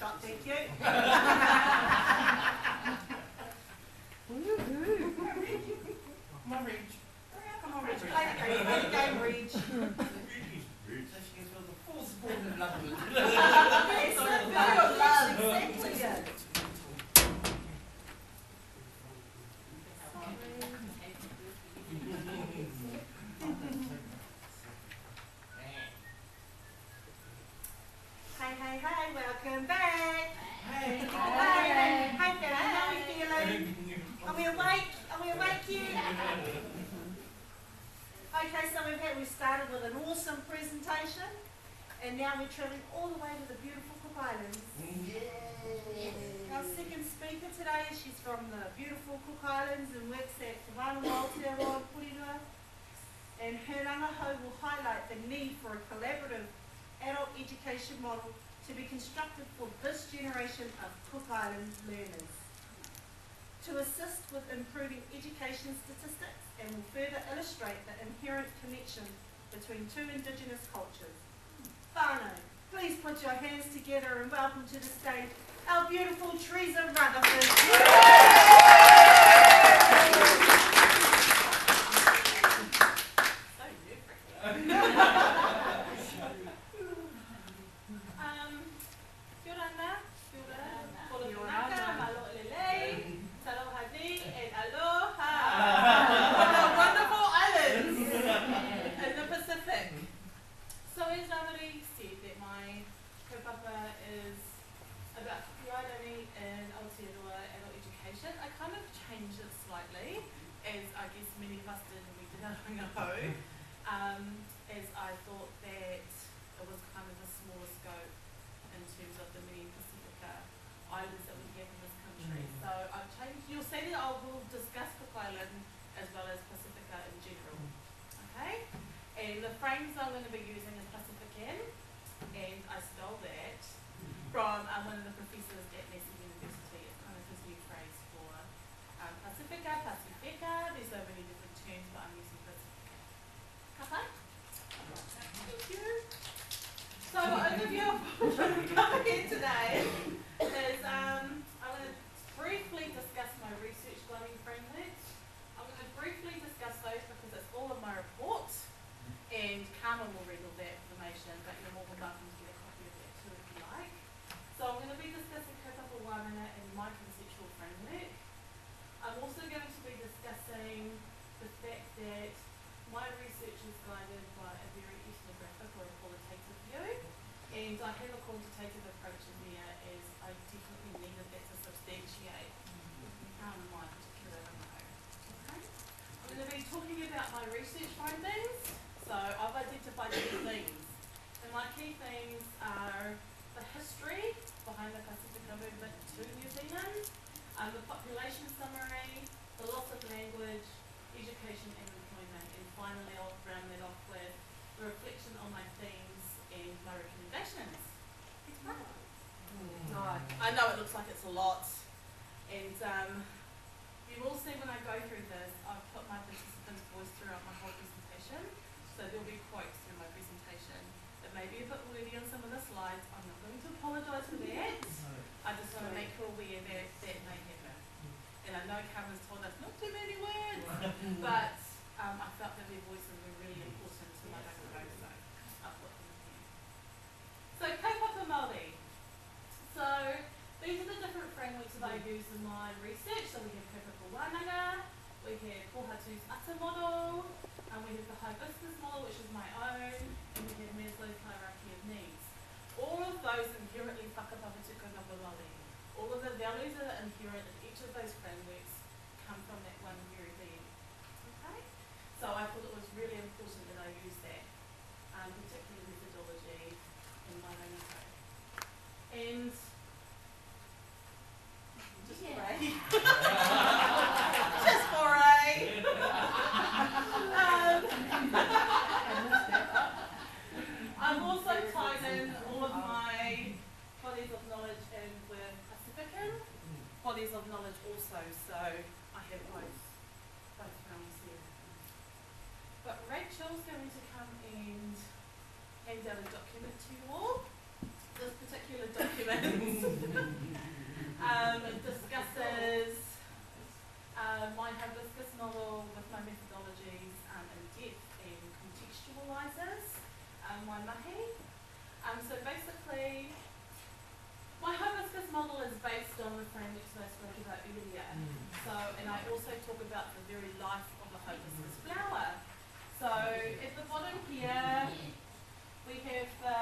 shot, thank you. Come on, Reg. Come on, Rich, play the game, Reg. So she can feel the full support and love of it. Yes, exactly. Hey, welcome back. Hey. Hey, how are we feeling? Are we awake? Are we awake yet? Okay, so we've started with an awesome presentation, and now we're travelling all the way to the beautiful Cook Islands. Our second speaker today, she's from the beautiful Cook Islands and works at Te Wānanga Aotearoa Porirua, and her rangaho will highlight the need for a collaborative adult education model to be constructed for this generation of Cook Island learners, to assist with improving education statistics and will further illustrate the inherent connection between two Indigenous cultures. Whānau, please put your hands together and welcome to the stage our beautiful Teresa Rutherford. As I thought that it was kind of a smaller scope in terms of the many Pacifica islands that we have in this country. So I've changed, you'll see that I will discuss Cook Island as well as Pacifica in general. Okay? And the frames I'm going to be using is Pacifican, and I stole that from one of the professors at Massey University. It's kind of his new phrase for Pacifica, Pacifica. There's so many different terms, but I'm using Pacifica. Okay? Thank you. So the overview of what I'm going to cover here today is I'm going to briefly discuss my research gliding framework. I'm going to briefly discuss those because it's all in my report, and Carmen will read all that information, but you're more than welcome to get a copy of that too if you like. So I'm going to be discussing kaupapa wānanga and my conceptual framework. I'm also going to be discussing the fact that my research is guided by a very ethnographic or a qualitative view, and I have a quantitative approach in there as I definitely needed that to substantiate my particular rangaho. Okay? I'm going to be talking about my research findings. So I've identified key themes, and my key themes are the history behind the Pacifica movement to New Zealand, the population summary, the loss of language, education and employment, and finally I'll round that off with the reflection on my themes and my recommendations. It's fun. I know it looks like it's a lot, and you will see when I go through this, I've put my participant's voice throughout my whole presentation, so there'll be quotes through my presentation that may be a bit wordy on some of the slides. I'm not going to apologise for that. I just want to make you aware that that may happen. And I know Cameron's told us not too many words, but I felt that their voices were really important to my rangaho, so I'll put them in here. So, kaupapa Māori. So, these are the different frameworks that I use in my research. So we have kaupapa wānanga, we have Pohatu's Ata model, and we have the hibiscus model, which is my own, and we have Maslow's hierarchy of needs. All of those inherently whakapapa ngapa Māori. All of the values that are inherent in each of those frameworks come from that one very being. Okay? So I thought it was really important that I use that particular methodology in my rangaho. And just just for I've also tied in all of my bodies of knowledge in with Pacifican bodies of knowledge also, so I have both realms here. But Rachel's going to come and hand out a document to you all. This particular document mai mahi. So basically, my hibiscus model is based on the frameworks that I spoke about earlier. So, and I also talk about the very life of the hibiscus flower. So at the bottom here, we have the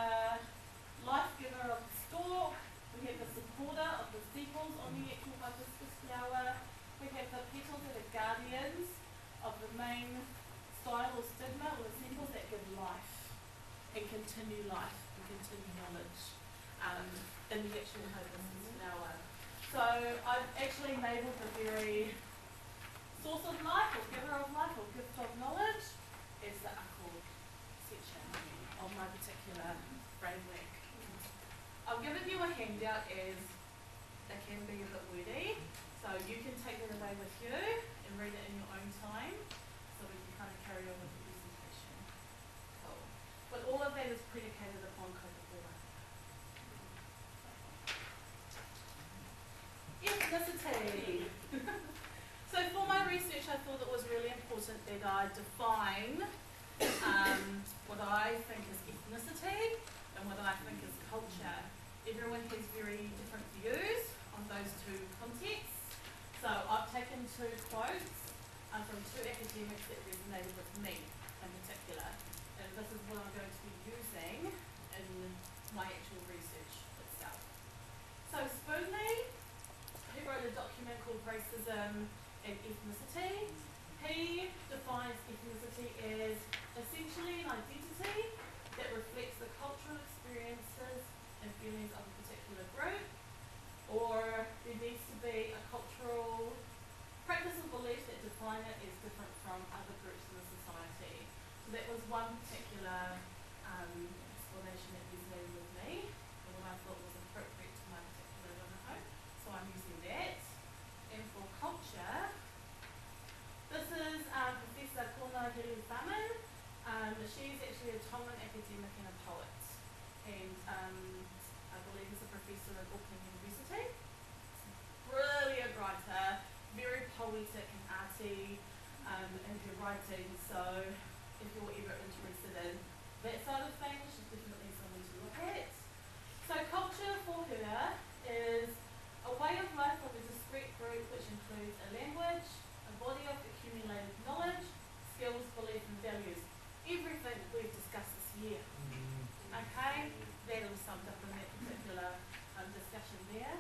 life giver of the stalk, we have the supporter of the sepals on the actual hibiscus flower, we have the petals that are guardians of the main style or stigma or the sepals that give life and continue life and continue knowledge in the actual hibiscus flower. So I've actually labelled the very source of life or giver of life or gift of knowledge as the akor section of my particular framework. I've given you a handout as it can be a bit wordy, so you can take that away with you and read it in your own time so we can kind of carry on with the presentation. Cool. But all of that is predicated upon Kaupapa. Ethnicity. So for my research, I thought it was really important that I define what I think is ethnicity and what I think is culture. Everyone has very different views on those two contexts. So I've taken two quotes from two academics that resonated with me in particular. And this is what I'm going to be using in my actual research itself. So Spoonley, he wrote a document called Racism and Ethnicity. He defines ethnicity as essentially an identity that reflects the cultural experiences and feelings of a particular group, or there needs to be a cultural practice or belief that define it as different from other groups in the society. So that was one particular explanation that resonated with me and what I thought was appropriate to my particular whānau. So I'm using that. And for culture, this is Professor Kona Hiru-Whaman. She's actually a Tongan academic and a poet. And I believe is a professor at Auckland University. Brilliant writer, very poetic and arty in her writing. So if you're ever interested in that side of things, she's definitely someone to look at. So culture for her is a way of life of a discrete group which includes a language, a body of accumulated knowledge, skills, beliefs and values. Everything that we've discussed this year. Okay, that was summed up in that particular discussion there.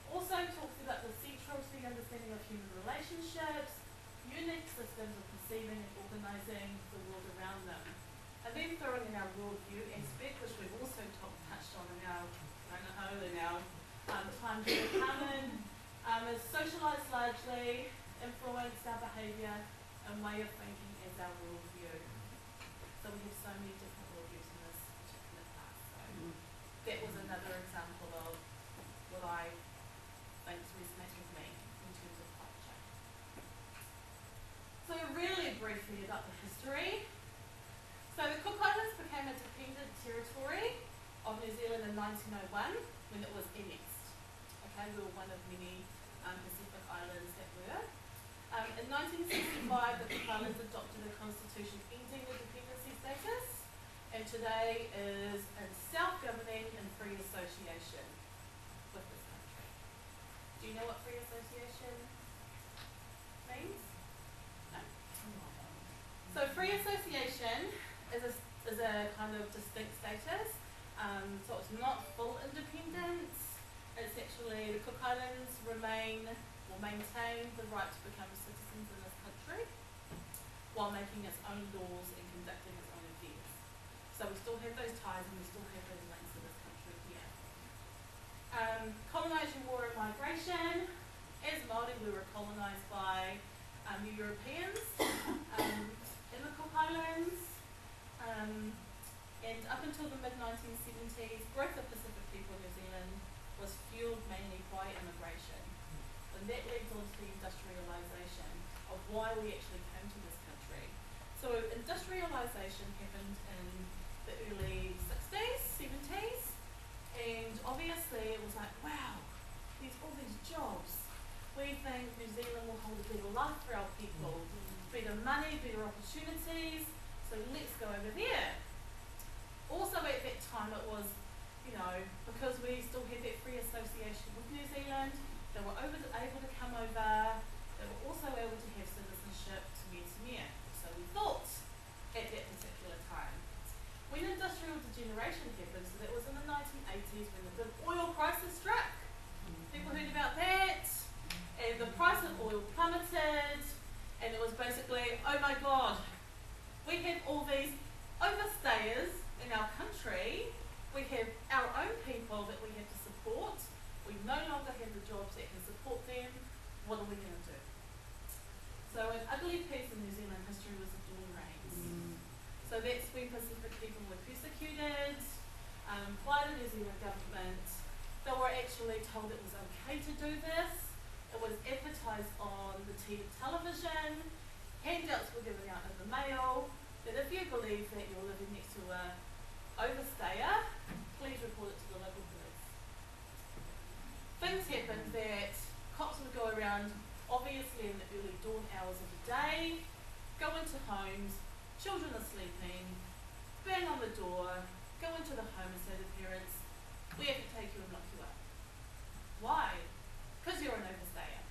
Also talks about the central to the understanding of human relationships, unique systems of perceiving and organising the world around them. And then throwing in our worldview aspect, which we've also touched on in our time to common, is socialised largely, influenced our behaviour and way of thinking as our worldview. So we have so many different worldviews in this particular class. So that was another example of what I think resonates with me in terms of culture. So really briefly about the history. So the Cook Islands became a dependent territory of New Zealand in 1901 when it was annexed. Okay, we were one of many Pacific islands that were. In 1965, the Cook Islands adopted a constitution ending the dependency status, and today is in self-governing and free association with this country. Do you know what free association means? No? So free association is a kind of distinct status. So it's not full independence. It's actually the Cook Islands maintain the right to become citizens in this country while making its own laws and conducting its own affairs. So we still have those ties and we still have those links to this country here. Colonisation, war and migration. As Māori, we were colonised by New Europeans in the Cook Islands. And up until the mid-1970s, growth of Pacific people in New Zealand was fueled mainly by immigration. And that leads on to the industrialisation of why we actually came to this country. So industrialisation happened in the early 60s, 70s, and obviously it was like, wow, there's all these jobs. We think New Zealand will hold a better life for our people, better money, better opportunities, so let's go over there. Also at that time it was, you know, because we still had that free association with New Zealand, they were able to come over, they were also able to have citizenship to mear. So we thought at that particular time. When industrial degeneration happened, so that was in the 1980s when the big oil crisis struck. People heard about that, and the price of oil plummeted, and it was basically, oh my god, we have all these overstayers in our country, we have our own people that we have to support, we no longer have the jobs that can support them, what are we going to do? So an ugly piece in New Zealand history was the Dawn Reigns. So that's when Pacific people were persecuted by the New Zealand government. They were actually told it was okay to do this. It was advertised on the television. Handouts were given out in the mail that if you believe that you're living next to a overstayer, please report it to the local police. Things happened that cops would go around, obviously in the early dawn hours of the day, go into homes, children are sleeping, bang on the door, go into the home and say to parents, we have to take you and lock you up. Why? Because you're an overstayer.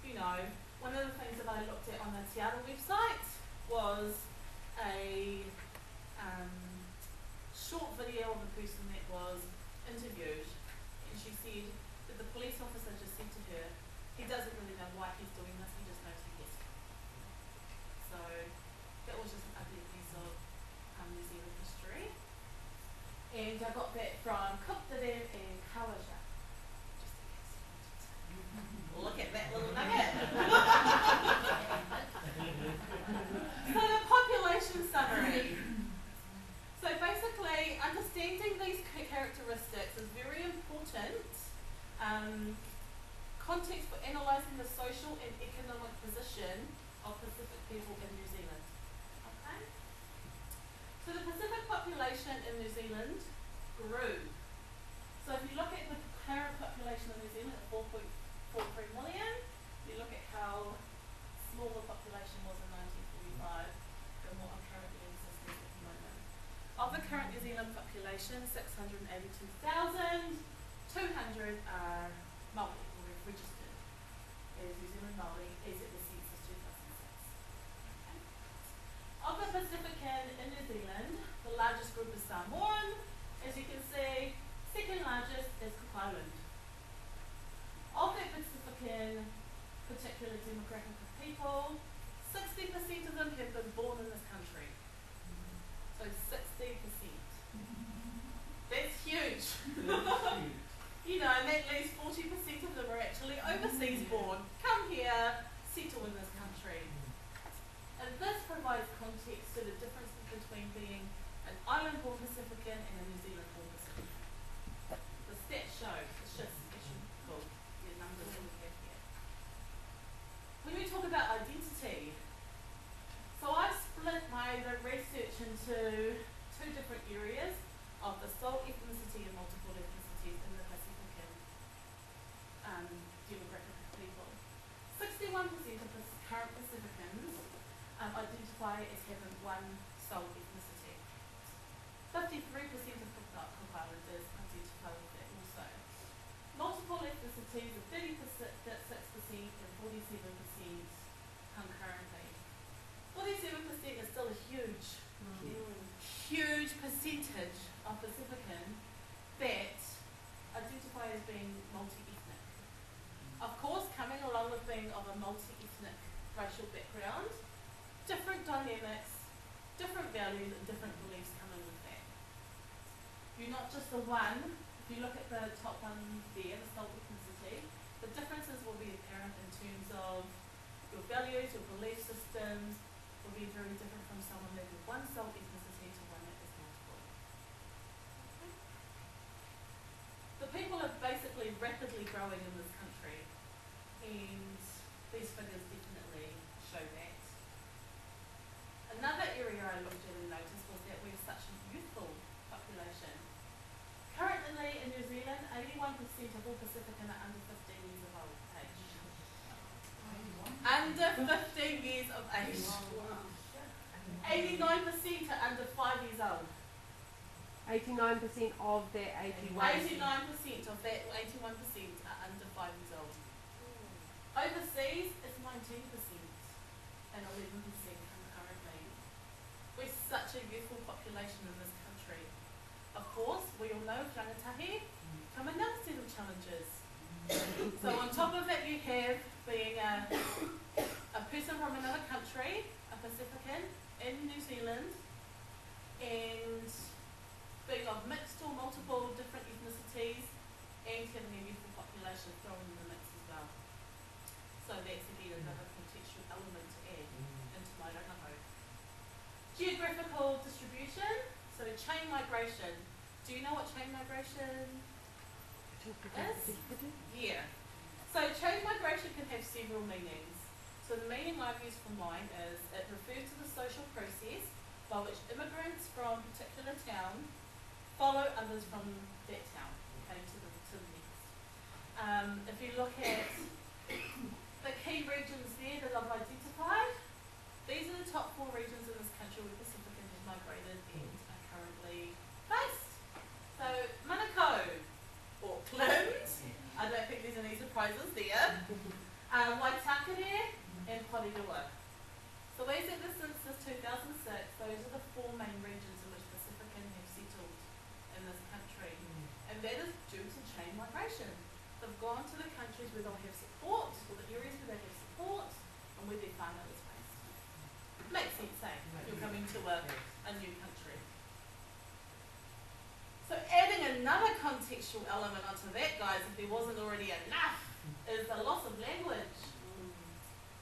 You know, one of the things that I looked at on the Te Ara website was a short video of a person that was interviewed, and she said that the police officer just said to her, he doesn't really know why he's doing this, he just knows he has to. So that was just an ugly piece of New Zealand history. And I got that from Kuptadam and Kawaja. Just in case you wanted to. Look at that little nugget. So the population summary. So basically, understanding these characteristics is very important. Context for analysing the social and economic position of Pacific people in New Zealand. Okay? So the Pacific population in New Zealand grew. So if you look at the current population of New Zealand at 4.43 million, you look at how small the population was in 1945 and what are currently in existence at the moment. Of the current New Zealand population, 682,200 are Māori, or registered as New Zealand Māori as at the census 2006. Okay. Of the Pacifican in New Zealand, the largest group is Samoan. As you can see, second largest is Cook Island. Of that Pacifican particular demographic of people, 60% of them have been born in this country. So 60%. That's huge. You know, and that leaves 40% of them are actually overseas born, come here, settle in this country. And this provides context to the difference between being an island-born Pacifican and a New Zealand-born Pacifican. The stats show, it's just astronomical, the numbers that we have here. When we talk about identity, so I've split my research into two different areas of the sole ethnicity and multiple ethnicities in the Pacifican demographic of people. 61% of the current Pacificans identify as having one sole ethnicity. 53% of Cook Islanders identify with that also. Multiple ethnicities of 36% and 47% concurrently. 47% is still a huge percentage of Pacifican that identify as being multi-ethnic. Of course, coming along with being of a multi-ethnic racial background, different dynamics, different values and different beliefs come in with that. You're not just the one. If you look at the top one there, the sole ethnicity, the differences will be apparent in terms of your values, your belief systems will be very different from someone living with one sole ethnicity to one that is multiple. Okay. The people are basically rapidly growing in this country, and these figures definitely show that. Another area I looked at and noticed was that we have such a youthful population. Currently in New Zealand, 81% of all Pacifican are under 15 years of age. Under 15 years of age. 89% are under 5 years old. 89% of that 81. 89% of that 81% are under 5 years old. Overseas, it's 19% and 11% concurrently. We're such a youthful population in this country. Of course, we all know rangatahi come another set of challenges. So on top of that, you have being a person from another country, a Pacifican, in New Zealand, and being of mixed or multiple different ethnicities, and having a youthful population thrown in the mix as well. So that's again another contextual element to add into my rangahau. Geographical distribution, so chain migration. Do you know what chain migration is? Yeah. So chain migration can have several meanings. So the meaning I've used for mine is it refers to the social process by which immigrants from a particular town follow others from that town, okay, to the next. If you look at the key regions there that I've identified, these are the top 4 regions in this country where Pacificans have migrated and are currently based. So Manukau, Auckland, I don't think there's any surprises there, Waitakere and Porirua. So these have been since 2006, those are the 4 main regions in which Pacifican have settled in this country. And that is due to chain migration. They've gone to the countries where they'll have support, or the areas where they have support, and where their whānau is based. Makes sense, eh? You're coming to a new country. So adding another contextual element onto that, guys, if there wasn't already enough, is the loss of language.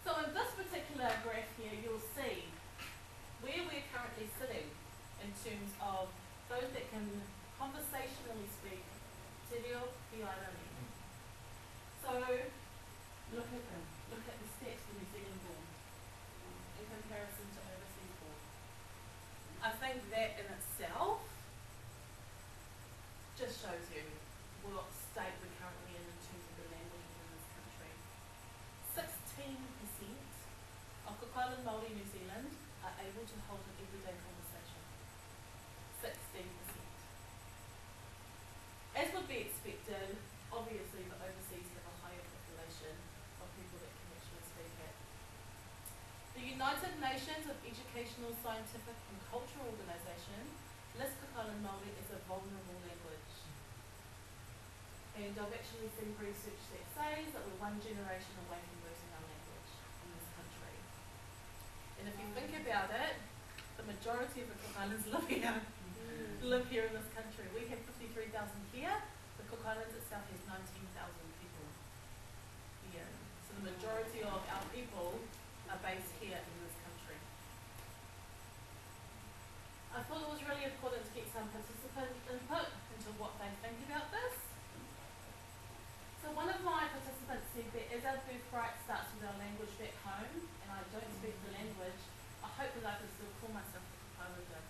So in this particular graph here, you'll see where we're currently sitting in terms of those that can conversationally speak te reo Piairani. So look at them. Look at the stats for New Zealand born in comparison to overseas born. I think that in itself just shows you what state we're currently in terms of the language within this country. 16% of Cook Island Māori New Zealand are able to hold an everyday conversation. 16%. As would be expected, obviously the overseas have a higher population of people that can actually speak it. The United Nations of Educational, Scientific and Cultural Organisation lists Cook Island Māori as a vulnerable language. And I've actually seen research that says that we're 1 generation away from losing our language in this country. And if you think about it, the majority of the Cook Islands live here in this country. We have 53,000 here. The Cook Islands itself has 19,000 people here. So the majority of our people are based here in this country. I thought it was really important to get some participant input into what they think about this. So one of my participants said that as our birthright starts with our language back home, and I don't speak the language, I hope that I can still call myself a Cook Islander.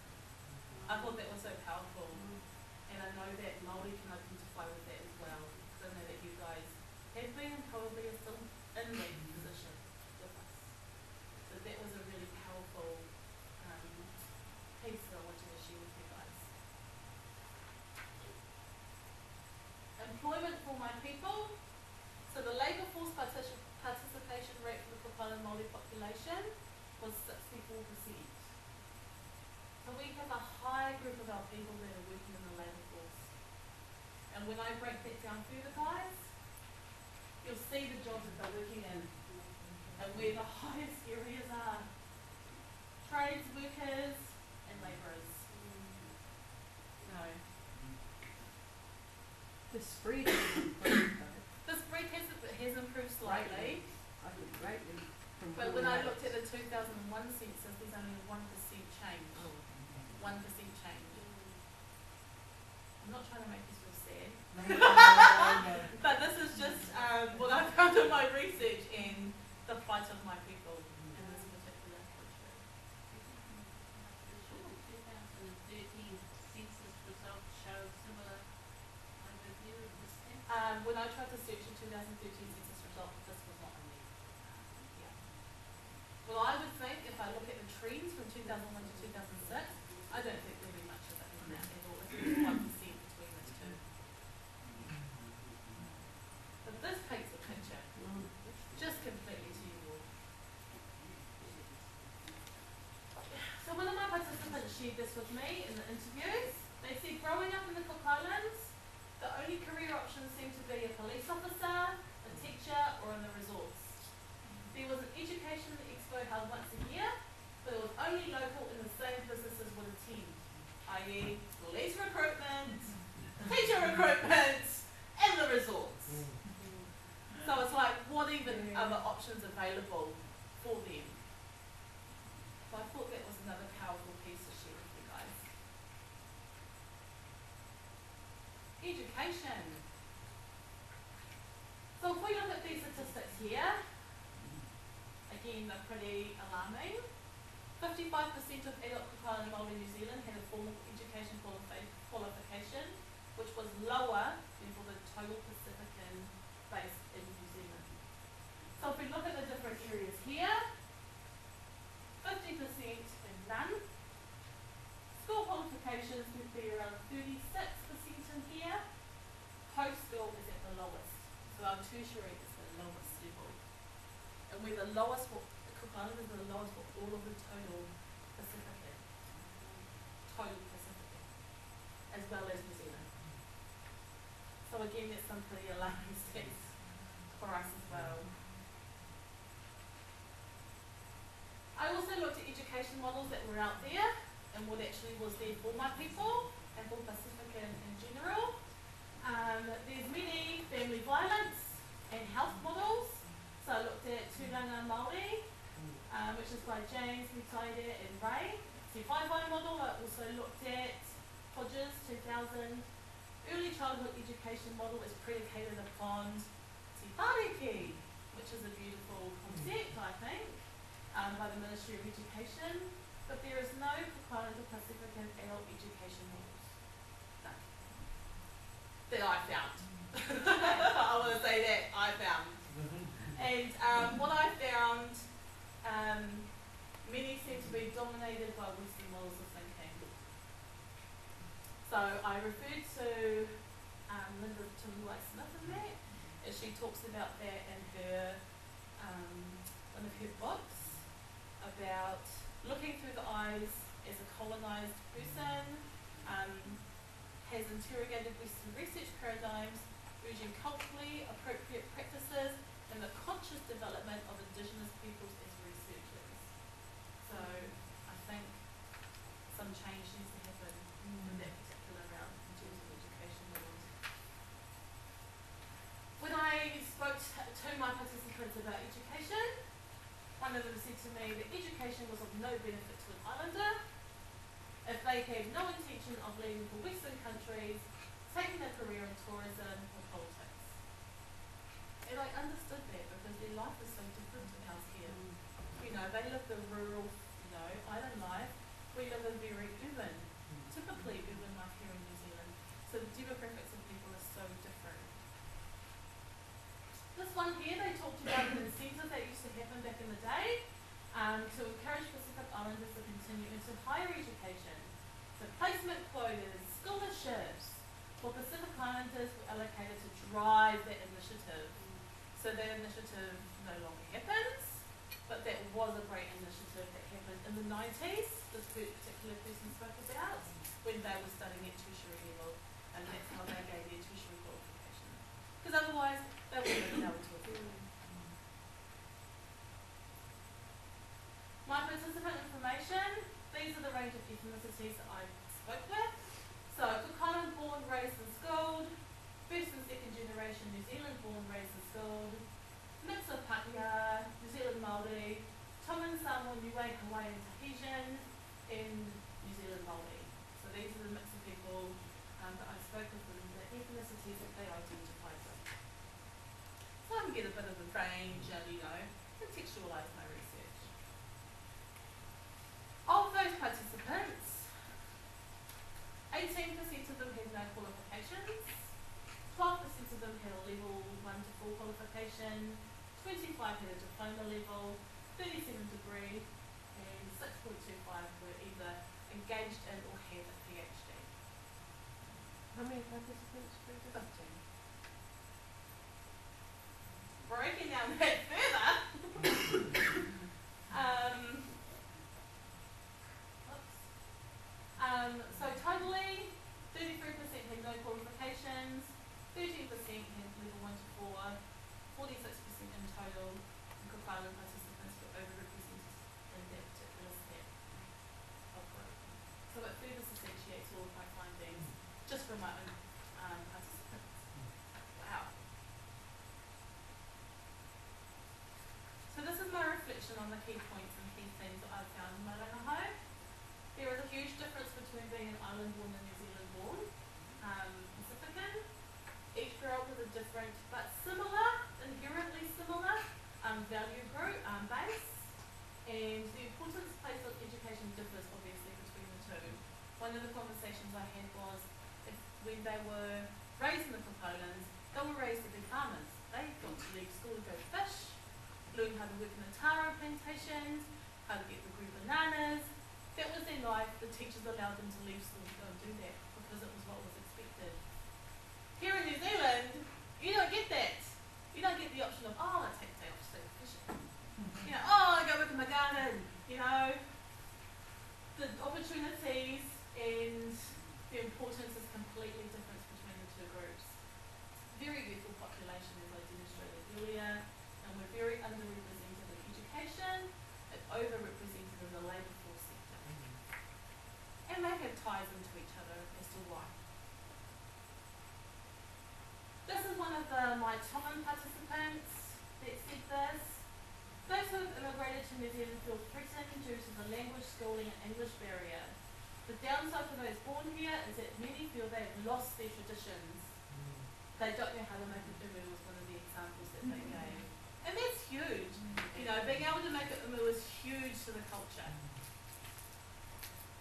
I thought that was so powerful, and I know that Māori can identify with that as well, because I know that you guys have been and probably are still in that position with us. So that was a really powerful piece that I wanted to share with you guys. Employment for my people. So the labour force participation rate for the Cook Island Māori population was 64%. So we have a high group of our people that are working in the labour force. And when I break that down further, guys, you'll see the jobs that they're working in and where the highest areas are. Trades workers and labourers. No. The spread has improved though. The spread has improved slightly. I think greatly. But when I looked at the 2001 census, there's only a 1% change. 1% change. I'm not trying to make this feel sad. But this is just what I found in my research and the plight of my people in this particular country. The 2013 census results show similar overview of this thing. When I tried to search the 2013 census result, this was not on there. Yeah. Well, I would think if I look at the trends from 2001 to 2006. I don't think there'll be much of it in that level. It's 1% between the two. But this paints a picture, just completely to you all. So one of my participants shared this with me in the interviews. They said growing up in the Cook Islands, the only career options seemed to be a police officer, a teacher, or in the resorts. There was an education expo held once a year, but it was only local and the same businesses would attend, i.e. police recruitment, teacher recruitment, and the resorts. So it's like, what even other options available for them? So I thought that was another powerful piece to share with you guys. Education. So if we look at these statistics here, again, they're pretty alarming. 55% of adult Cook Island Māori New Zealand had a formal education qualification, which was lower than for the total Pacifican based in New Zealand. So if we look at the different areas here, 50% and none. School qualifications would be around 36% in here. Post-school is at the lowest. So our tertiary is the lowest level. And we're the lowest for Cook Island is the lowest for all of the total Pacific. Total Pacific. As well as New Zealand. So again, there's some pretty alarming stats for us as well. I also looked at education models that were out there and what actually was there for my people and for Pacifican in general. There's many family violence and health models. So I looked at Tūranga Māori, which is by James, Mutaide and Ray. The Whaiwai model I also looked at, Hodges 2000. Early childhood education model is predicated upon Te Whāriki, which is a beautiful concept, I think, by the Ministry of Education, but there is no Cook Island or Pacifican adult education models. No. That I found. I want to say that I found. And what I found, many seem to be dominated by Western models of thinking. So I referred to Linda Tumuai-Smith in that, as she talks about that in her one of her books about looking through the eyes as a colonised person, has interrogated Western research paradigms, urging culturally appropriate practices and the conscious development of Indigenous peoples as researchers. So I think some change needs to happen in that particular realm in terms of education models. When I spoke to my participants about education, one of them said to me that education was of no benefit to an islander if they had no intention of leaving for Western countries, taking a career in tourism or politics. And I understood that because their life is so different to ours here. You know, they live the rural, you know, island life. We live in very urban, typically urban life here in New Zealand. So the demographics of people are so different. This one here, they talked about an incentive that used to happen back in the day to encourage Pacific Islanders to continue into higher education. So placement quotas, scholarships for Pacific Islanders were allocated to drive that initiative. So that initiative no longer happens, but that was a great initiative that happened in the 90s, this particular person spoke about, when they were studying at tertiary level, and that's how they gained their tertiary qualification. Because otherwise, they wouldn't have been able to afford it. My participant information, these are the range of ethnicities that I spoke with. So, Cook Island born, raised and schooled, first and second generation New Zealand born, raised and schooled, mix of Pākehā, New Zealand Māori, Tongan, Samoan, Niue, Hawaiian, Tahitian, and New Zealand Māori. So these are the mix of people that I spoke with and the ethnicities that they identified with. So I can get a bit of a range and, you know, contextualise my research. Of those participants, 18% of them had no qualifications, 12% of them had a level 1 to 4 qualification, 25 had a diploma level, 37 degree, and 6% were either engaged in or had a PhD. How many participants, Frida? 15. Breaking down that further, so totally 33% had no qualifications, 13% had level 1 to 4, 46% in total, and Cook Island participants were overrepresented in that particular step of group. So it further substantiates all of my findings just from my own participants. Wow. So this is my reflection on the key points and key themes that I've found in my rangaho. There is a huge difference between being an island born and New Zealand born Pacifican. Each grew up with a different but similar, inherently similar value group, base. And the importance placed on education differs obviously between the two. One of the conversations I had was when they were raised in the Cook Islands, they were raised to be farmers. They got to leave school to go fish, learn how to work in the taro plantations, how to get the green bananas. That was their life. The teachers allowed them to leave school to go and do that because it was what was expected. Here in New Zealand, you don't get that. You don't get the option of, oh, I take a day off to go fishing. You know, oh, I go work in my garden. You know, the opportunities and the importance is completely different between the two groups. Very youthful population, as I demonstrated earlier, and we're very underrepresented in education and overrepresented in the labour force sector. And they have ties into each other as to why. This is one of my Tongan participants that said this. Those who have immigrated to New Zealand feel threatened due to the language, schooling and English barrier. The downside for those born here is that many feel they have lost their traditions. They don't know how to make an umu was one of the examples that they gave. And that's huge. You know, being able to make an umu is huge to the culture.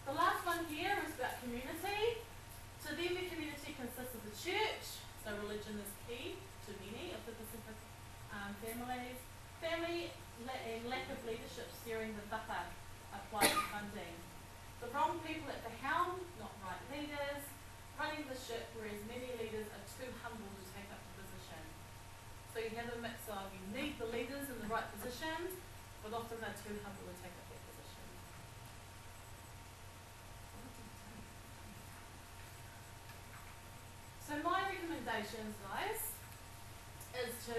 The last one here is about community. To them, the community consists of the church, so religion is key to many of the Pacific families. Family and lack of leadership steering the whaka applied funding. The wrong people at the helm, not right leaders, running the ship, whereas many leaders are too humble to take up the position. So you have a mix of you need the leaders in the right positions, but often they're too humble to take up that position. So my recommendations, guys, is to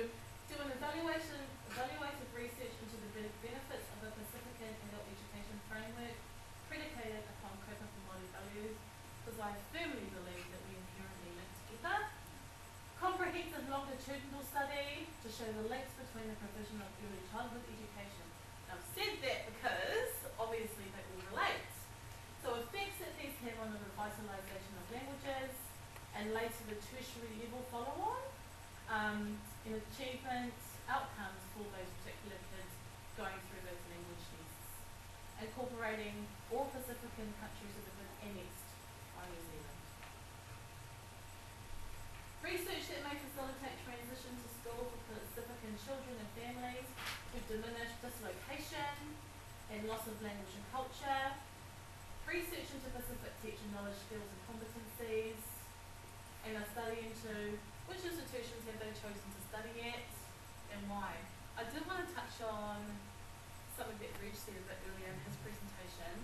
do an evaluative research into the benefits of a Pacifican adult education framework predicated upon kaupapa Māori values, because I firmly believe that we inherently link together. Comprehensive longitudinal study to show the links between the provision of early childhood education. Now I've said that because obviously they all relate. So effects that these have on the revitalisation of languages and later the tertiary level follow-on in achievements, outcomes for those particular kids going through those language tests. Incorporating all Pacifican countries that have been annexed by New Zealand. Research that may facilitate transition to school for Pacifican children and families who diminish dislocation and loss of language and culture. Research into Pacific teacher knowledge, skills and competencies. And a study into which institutions have they chosen to study at and why. I did want to touch on something that Reg said a bit earlier in his presentation,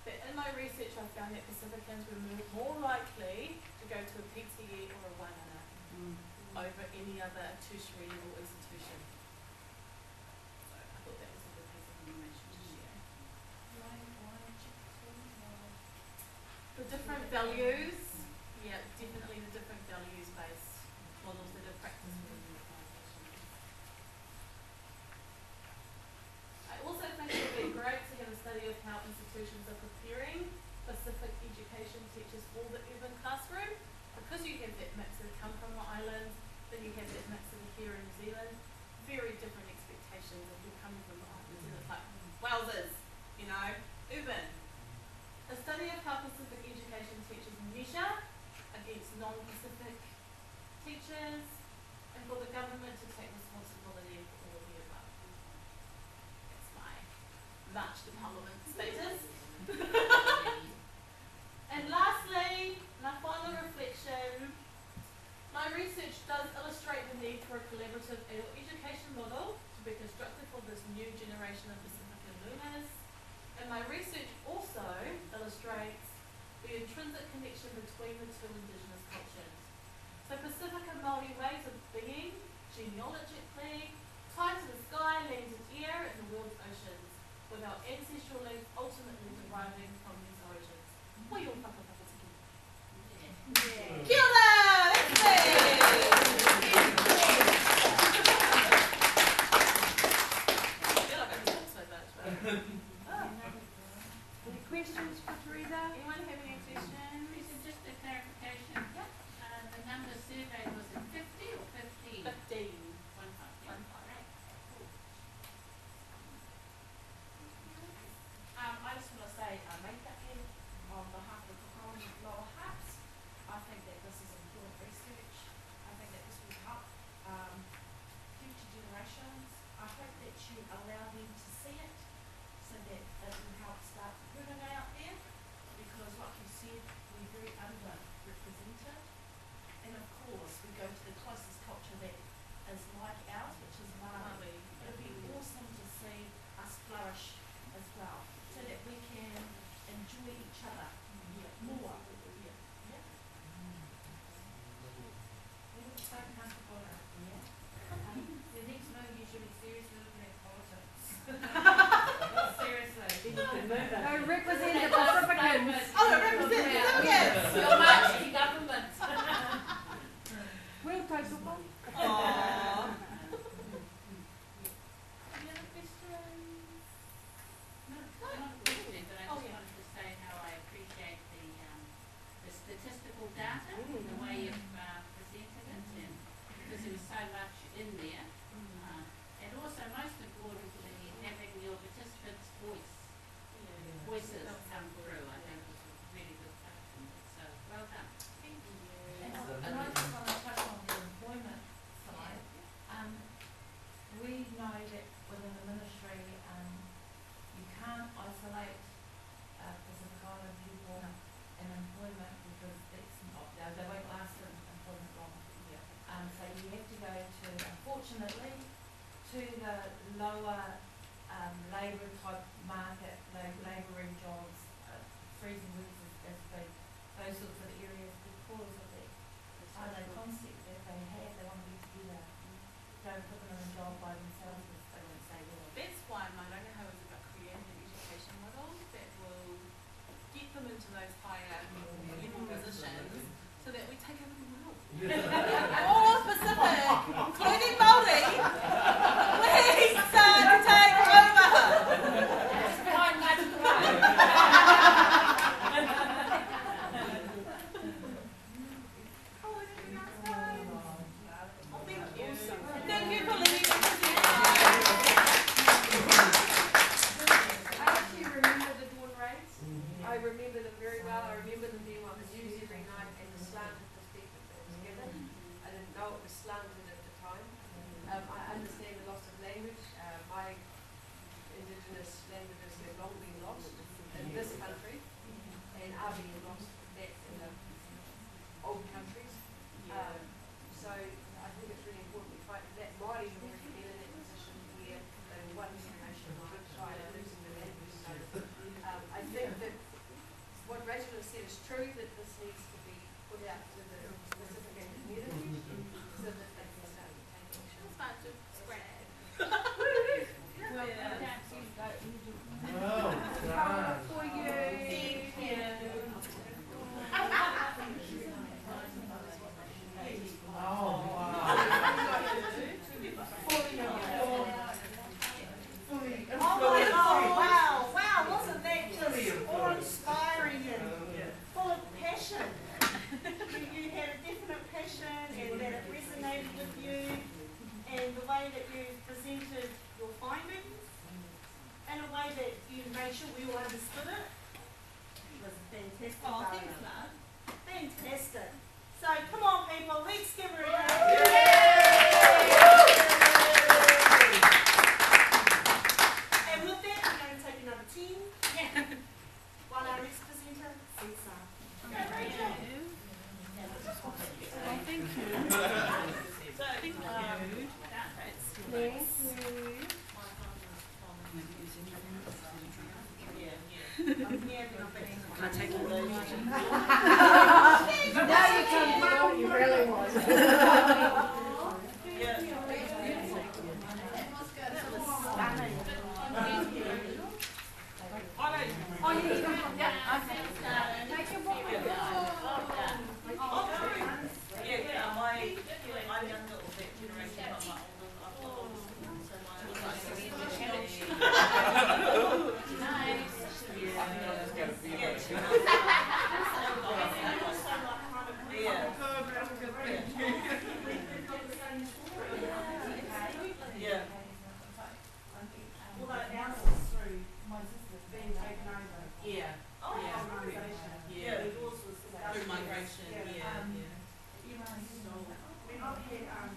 that in my research I found that Pacificans were more likely to go to a PTE or a waiana over any other tertiary level institution. So I thought that was a good piece of information to share. The different values, yeah, definitely the different values-based models that are practiced within the organisation. I also think it would be great to have a study of how institutions are preparing Pacific education teachers for the urban classroom. Because you have that mix that come from the islands, then you have that mix that are here in New Zealand. Very different expectations if you're coming from the islands. And it's like, wowzers, you know, urban. A study of how Pacific education teachers measure against non-Pacific teachers, and for the government to take responsibility for all of the above. That's my match the parliament status. And lastly, my final reflection, my research does illustrate the need for a collaborative adult education model to be constructed for this new generation of Pacifica learners. And my research also illustrates the intrinsic connection between the two Indigenous cultures. So Pacifica Māori ways of being, genealogically, tied to the sky, land and air, and the world's oceans, with our ancestral links ultimately deriving from these origins. Moi o whakapapa tiki. Kia ora! Any questions for Teresa? Anyone have any questions? Lisa, just a clarification. Yep. The number surveyed, was it 50 or 15? 15. 150. Right. I just want to say, make that in on behalf of the Colony of Lower Huts. I think that this is important research. I think that this will help future generations. I hope that you allow them to see it so that it will help start putting it out there, because like you said, we're very underrepresented. And of course, we go to the closest culture that is like ours, which is Māori. It'd be awesome to see us flourish as well, so that we can enjoy each other more. Yeah. We're so comfortable out here. The next move, you should be seriously looking at politics. Seriously. No, represent the Pacificans. Oh, the representatives! Your marching government. We'll take the one. Aww. Any other questions? Not a question, but I Oh, just yeah. wanted to say how I appreciate the statistical data, the way you've presented it, and because there was so much in there. And also, most importantly, having your participants' voices come through, I think was a really good function. So, well done. Thank you. And I just want to touch on the employment side. We know that within the ministry, you can't isolate Pacific Island people in employment, because it's not, they won't last in employment long. So you have to go to, unfortunately, to the lower labour type market, labouring jobs, freezing weeks as big, those sorts of areas, because of the silo concept that they have. They want to be together. Don't put them in a job by themselves, because they won't stay there. That's why my rangahau is about creating an education model that will get them into those higher level positions, so that we take over the world. All of Pacific, including Māori, please start to take over. It's behind Magic Road. Oh, anything else, guys? Oh, thank you. Thank you for letting me present. I actually remember the dawn raids. I remember them very well. I remember them being on the news every night, and the slanted perspective that was given. I didn't know it was slanted at the time. I understand the loss of language. My Indigenous languages have long been lost in this country, and are being lost back in the old countries. So I think it's really important we fight for that. Māori have already been in that position where they were one generation behind China, losing the language. So I think that what Rachel has said is true, that this needs to be put out to the Pacific community so that they can start to take action. It's fun to spread. Well, Yeah. that's you go, you do. Oh, God. For you. Thank you. Thank you. So, Thank you. That's Thank nice. you. Can I take all those? Now you come to know what you really want. Oh, you need them? Yeah, okay. Take your book. well done. I'm young little bit generation, but my older, so Although ours was through my sister's being taken over. Yeah. Organisation. Yeah. But yours was Through migration. Yeah. you know, I mean, I've had,